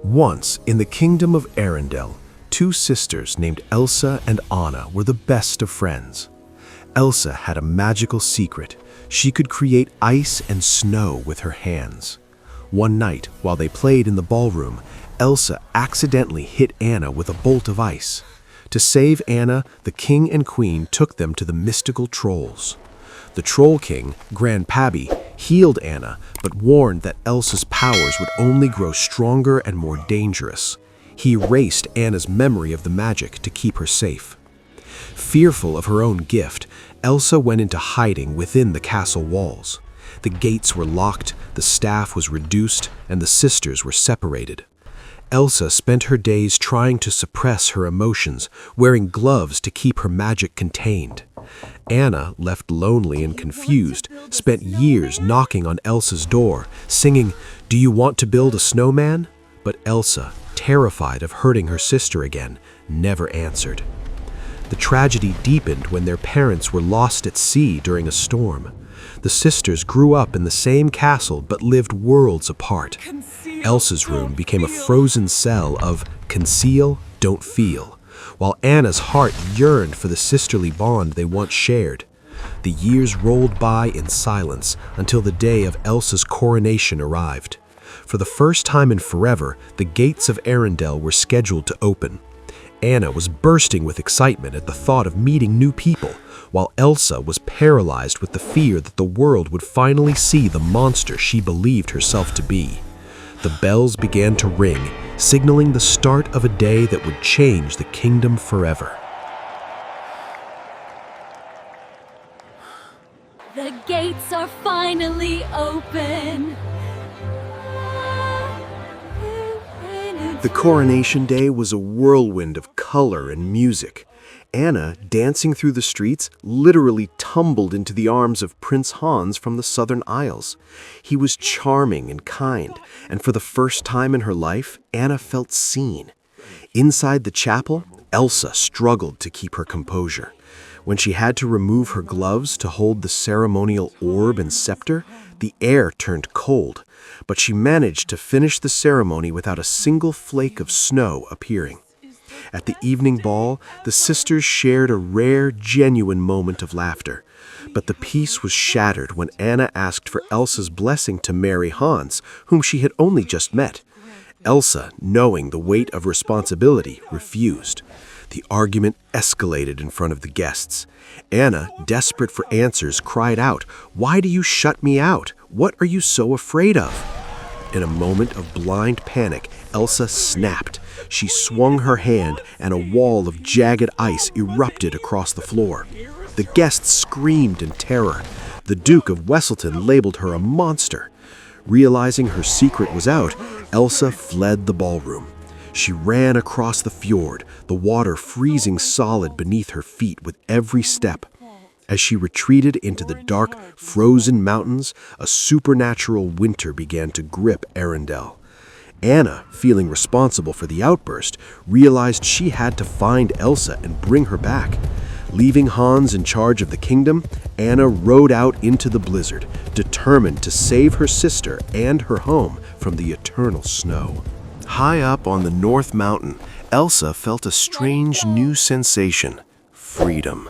Once, in the kingdom of Arendelle, two sisters named Elsa and Anna were the best of friends. Elsa had a magical secret. She could create ice and snow with her hands. One night, while they played in the ballroom, Elsa accidentally hit Anna with a bolt of ice. To save Anna, the king and queen took them to the mystical trolls. The Troll King, Grand Pabby, healed Anna, but warned that Elsa's powers would only grow stronger and more dangerous. He erased Anna's memory of the magic to keep her safe. Fearful of her own gift, Elsa went into hiding within the castle walls. The gates were locked, the staff was reduced, and the sisters were separated. Elsa spent her days trying to suppress her emotions, wearing gloves to keep her magic contained. Anna, left lonely and confused, spent years knocking on Elsa's door, singing, "Do you want to build a snowman?" But Elsa, terrified of hurting her sister again, never answered. The tragedy deepened when their parents were lost at sea during a storm. The sisters grew up in the same castle but lived worlds apart. Elsa's room became a frozen cell of conceal, don't feel, while Anna's heart yearned for the sisterly bond they once shared. The years rolled by in silence until the day of Elsa's coronation arrived. For the first time in forever, the gates of Arendelle were scheduled to open. Anna was bursting with excitement at the thought of meeting new people, while Elsa was paralyzed with the fear that the world would finally see the monster she believed herself to be. The bells began to ring, signaling the start of a day that would change the kingdom forever. The gates are finally open. The coronation day was a whirlwind of color and music. Anna, dancing through the streets, literally tumbled into the arms of Prince Hans from the Southern Isles. He was charming and kind, and for the first time in her life, Anna felt seen. Inside the chapel, Elsa struggled to keep her composure. When she had to remove her gloves to hold the ceremonial orb and scepter, the air turned cold, but she managed to finish the ceremony without a single flake of snow appearing. At the evening ball, the sisters shared a rare, genuine moment of laughter. But the peace was shattered when Anna asked for Elsa's blessing to marry Hans, whom she had only just met. Elsa, knowing the weight of responsibility, refused. The argument escalated in front of the guests. Anna, desperate for answers, cried out, "Why do you shut me out? What are you so afraid of?" In a moment of blind panic, Elsa snapped. She swung her hand, and a wall of jagged ice erupted across the floor. The guests screamed in terror. The Duke of Wesselton labeled her a monster. Realizing her secret was out, Elsa fled the ballroom. She ran across the fjord, the water freezing solid beneath her feet with every step. As she retreated into the dark, frozen mountains, a supernatural winter began to grip Arendelle. Anna, feeling responsible for the outburst, realized she had to find Elsa and bring her back. Leaving Hans in charge of the kingdom, Anna rode out into the blizzard, determined to save her sister and her home from the eternal snow. High up on the North Mountain, Elsa felt a strange new sensation: freedom.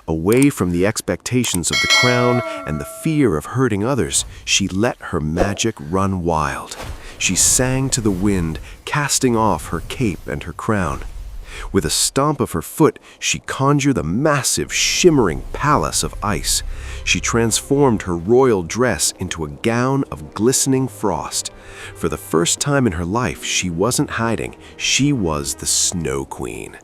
Away from the expectations of the crown and the fear of hurting others, she let her magic run wild. She sang to the wind, casting off her cape and her crown. With a stomp of her foot, she conjured a massive, shimmering palace of ice. She transformed her royal dress into a gown of glistening frost. For the first time in her life, she wasn't hiding. She was the Snow Queen.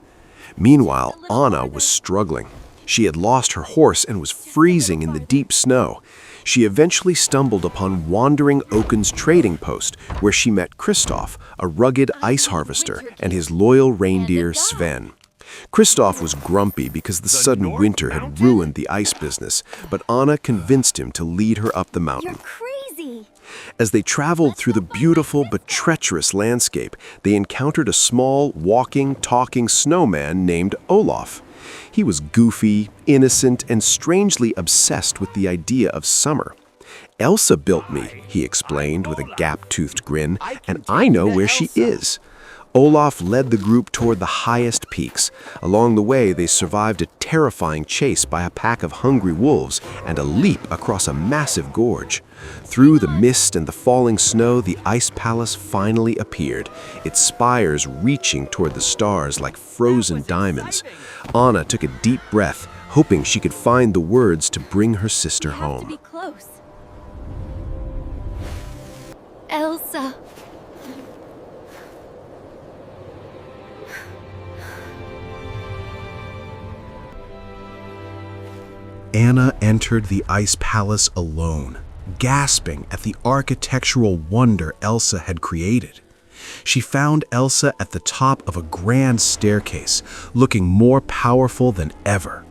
Meanwhile, Anna was struggling. She had lost her horse and was freezing in the deep snow. She eventually stumbled upon Wandering Oaken's trading post, where she met Kristoff, a rugged ice harvester, and his loyal reindeer, Sven. Kristoff was grumpy because the sudden winter had ruined the ice business, but Anna convinced him to lead her up the mountain. You're crazy. As they traveled through the beautiful but treacherous landscape, they encountered a small, walking, talking snowman named Olaf. He was goofy, innocent, and strangely obsessed with the idea of summer. Elsa built me," he explained with a gap-toothed grin, "and I know where she is." Olaf led the group toward the highest peaks. Along the way, they survived a terrifying chase by a pack of hungry wolves and a leap across a massive gorge. Through the mist and the falling snow, the ice palace finally appeared, its spires reaching toward the stars like frozen diamonds. Anna took a deep breath, hoping she could find the words to bring her sister Have to home. be close. Elsa. Anna entered the ice palace alone, gasping at the architectural wonder Elsa had created. She found Elsa at the top of a grand staircase, looking more powerful than ever.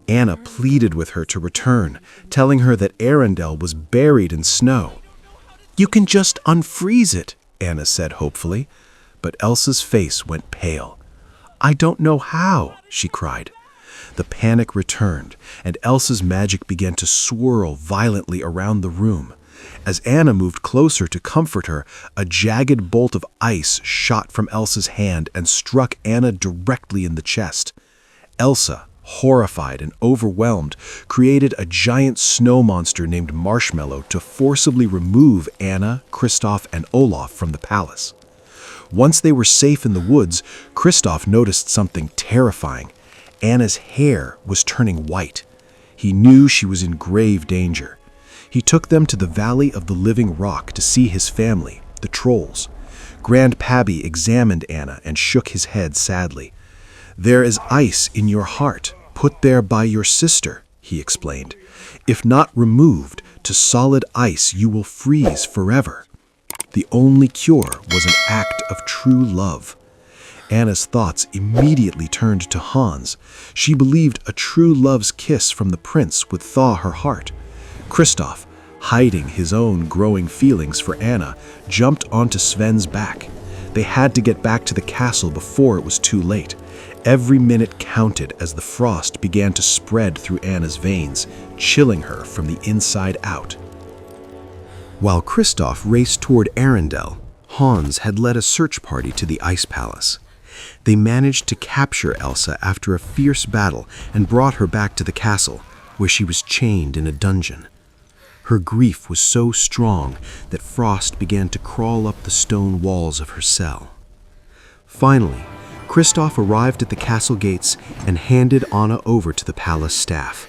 Anna pleaded with her to return, telling her that Arendelle was buried in snow. "You can just unfreeze it," Anna said hopefully, but Elsa's face went pale. "I don't know how," she cried. The panic returned, and Elsa's magic began to swirl violently around the room. As Anna moved closer to comfort her, a jagged bolt of ice shot from Elsa's hand and struck Anna directly in the chest. Elsa, horrified and overwhelmed, created a giant snow monster named Marshmallow to forcibly remove Anna, Kristoff, and Olaf from the palace. Once they were safe in the woods, Kristoff noticed something terrifying. Anna's hair was turning white. He knew she was in grave danger. He took them to the Valley of the Living Rock to see his family, the trolls. Grand Pabby examined Anna and shook his head sadly. "There is ice in your heart, put there by your sister," he explained. "If not removed to solid ice, you will freeze forever." The only cure was an act of true love. Anna's thoughts immediately turned to Hans. She believed a true love's kiss from the prince would thaw her heart. Kristoff, hiding his own growing feelings for Anna, jumped onto Sven's back. They had to get back to the castle before it was too late. Every minute counted as the frost began to spread through Anna's veins, chilling her from the inside out. While Kristoff raced toward Arendelle, Hans had led a search party to the ice palace. They managed to capture Elsa after a fierce battle and brought her back to the castle, where she was chained in a dungeon. Her grief was so strong that frost began to crawl up the stone walls of her cell. Finally, Kristoff arrived at the castle gates and handed Anna over to the palace staff.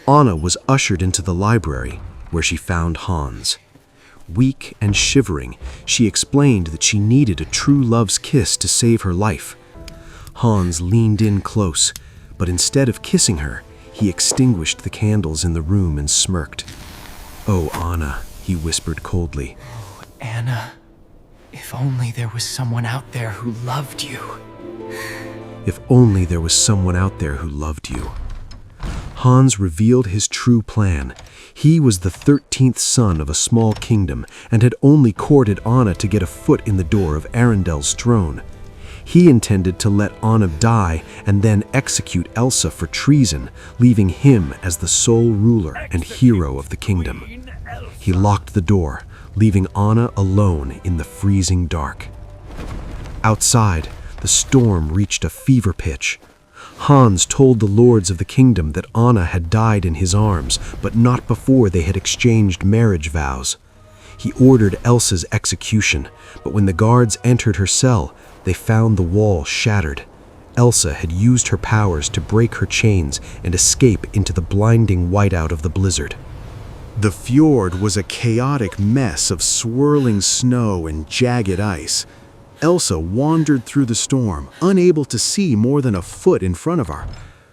Anna was ushered into the library, where she found Hans. Weak and shivering, she explained that she needed a true love's kiss to save her life. Hans leaned in close, but instead of kissing her, he extinguished the candles in the room and smirked. "Oh, Anna," he whispered coldly. "Oh, Anna, if only there was someone out there who loved you." If only there was someone out there who loved you. Hans revealed his true plan. He was the 13th son of a small kingdom and had only courted Anna to get a foot in the door of Arendelle's throne. He intended to let Anna die and then execute Elsa for treason, leaving him as the sole ruler and hero of the kingdom. He locked the door, leaving Anna alone in the freezing dark. Outside, the storm reached a fever pitch. Hans told the lords of the kingdom that Anna had died in his arms, but not before they had exchanged marriage vows. He ordered Elsa's execution, but when the guards entered her cell, they found the wall shattered. Elsa had used her powers to break her chains and escape into the blinding whiteout of the blizzard. The fjord was a chaotic mess of swirling snow and jagged ice. Elsa wandered through the storm, unable to see more than a foot in front of her.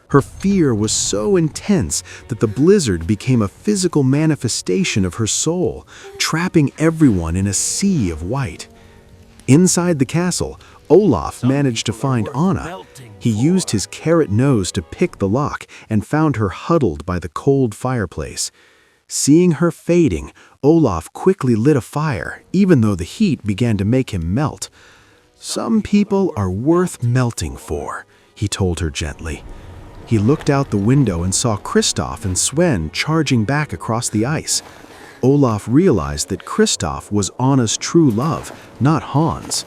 Her fear was so intense that the blizzard became a physical manifestation of her soul, trapping everyone in a sea of white. Inside the castle, Olaf managed to find Anna. He used his carrot nose to pick the lock and found her huddled by the cold fireplace. Seeing her fading, Olaf quickly lit a fire, even though the heat began to make him melt. "Some people are worth melting for," he told her gently. He looked out the window and saw Kristoff and Sven charging back across the ice. Olaf realized that Kristoff was Anna's true love, not Hans.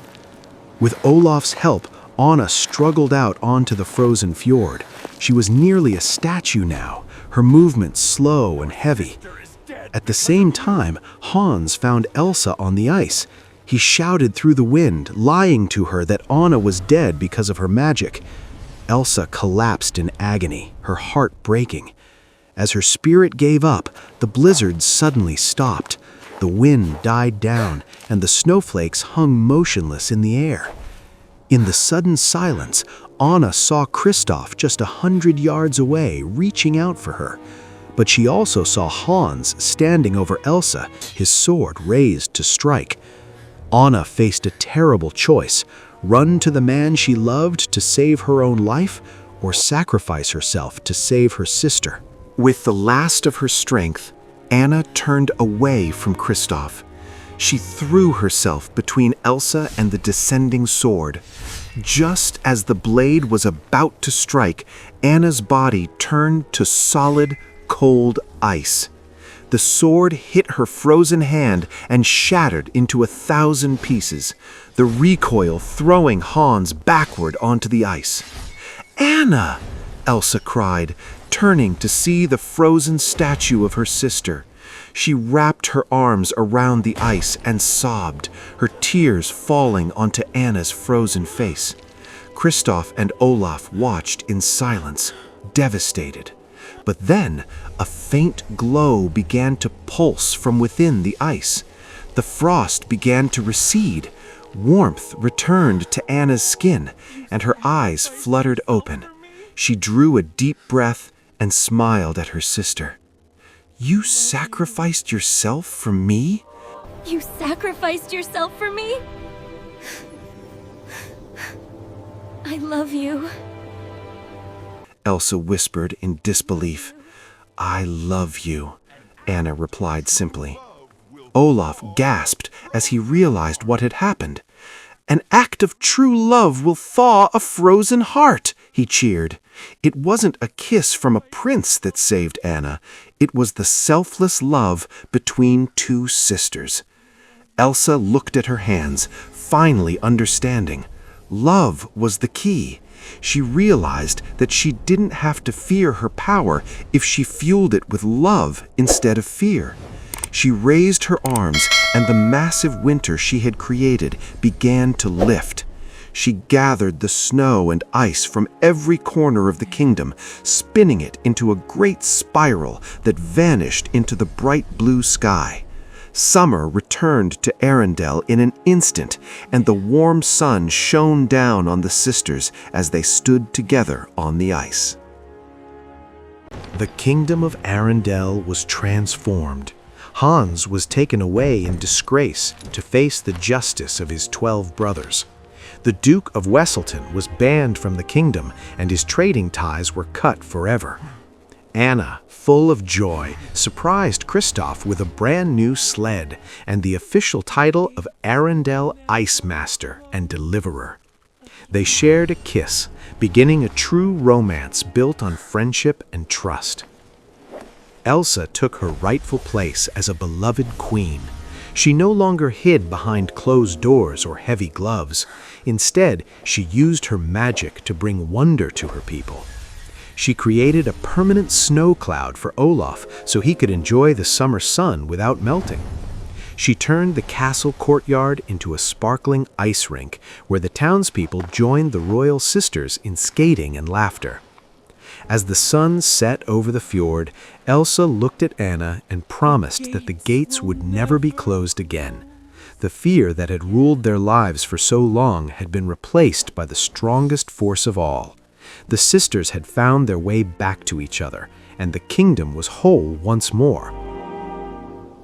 With Olaf's help, Anna struggled out onto the frozen fjord. She was nearly a statue now, her movements slow and heavy. At the same time, Hans found Elsa on the ice. He shouted through the wind, lying to her that Anna was dead because of her magic. Elsa collapsed in agony, her heart breaking. As her spirit gave up, the blizzard suddenly stopped. The wind died down, and the snowflakes hung motionless in the air. In the sudden silence, Anna saw Kristoff just 100 yards away, reaching out for her. But she also saw Hans standing over Elsa, his sword raised to strike. Anna faced a terrible choice: run to the man she loved to save her own life, or sacrifice herself to save her sister. With the last of her strength, Anna turned away from Kristoff. She threw herself between Elsa and the descending sword. Just as the blade was about to strike, Anna's body turned to solid, cold ice. The sword hit her frozen hand and shattered into 1,000 pieces, the recoil throwing Hans backward onto the ice. "Anna!" Elsa cried, turning to see the frozen statue of her sister. She wrapped her arms around the ice and sobbed, her tears falling onto Anna's frozen face. Kristoff and Olaf watched in silence, devastated. But then, a faint glow began to pulse from within the ice. The frost began to recede. Warmth returned to Anna's skin, and her eyes fluttered open. She drew a deep breath and smiled at her sister. "You sacrificed yourself for me?" You sacrificed yourself for me? I love you. Elsa whispered in disbelief. "I love you," Anna replied simply. Olaf gasped as he realized what had happened. "An act of true love will thaw a frozen heart," he cheered. It wasn't a kiss from a prince that saved Anna. It was the selfless love between two sisters. Elsa looked at her hands, finally understanding. Love was the key. She realized that she didn't have to fear her power if she fueled it with love instead of fear. She raised her arms, and the massive winter she had created began to lift. She gathered the snow and ice from every corner of the kingdom, spinning it into a great spiral that vanished into the bright blue sky. Summer returned to Arendelle in an instant, and the warm sun shone down on the sisters as they stood together on the ice. The kingdom of Arendelle was transformed. Hans was taken away in disgrace to face the justice of his 12 brothers. The Duke of Wesselton was banned from the kingdom, and his trading ties were cut forever. Anna, full of joy, surprised Kristoff with a brand new sled and the official title of Arendelle Ice Master and Deliverer. They shared a kiss, beginning a true romance built on friendship and trust. Elsa took her rightful place as a beloved queen. She no longer hid behind closed doors or heavy gloves. Instead, she used her magic to bring wonder to her people. She created a permanent snow cloud for Olaf so he could enjoy the summer sun without melting. She turned the castle courtyard into a sparkling ice rink where the townspeople joined the royal sisters in skating and laughter. As the sun set over the fjord, Elsa looked at Anna and promised that the gates would never be closed again. The fear that had ruled their lives for so long had been replaced by the strongest force of all. The sisters had found their way back to each other, and the kingdom was whole once more.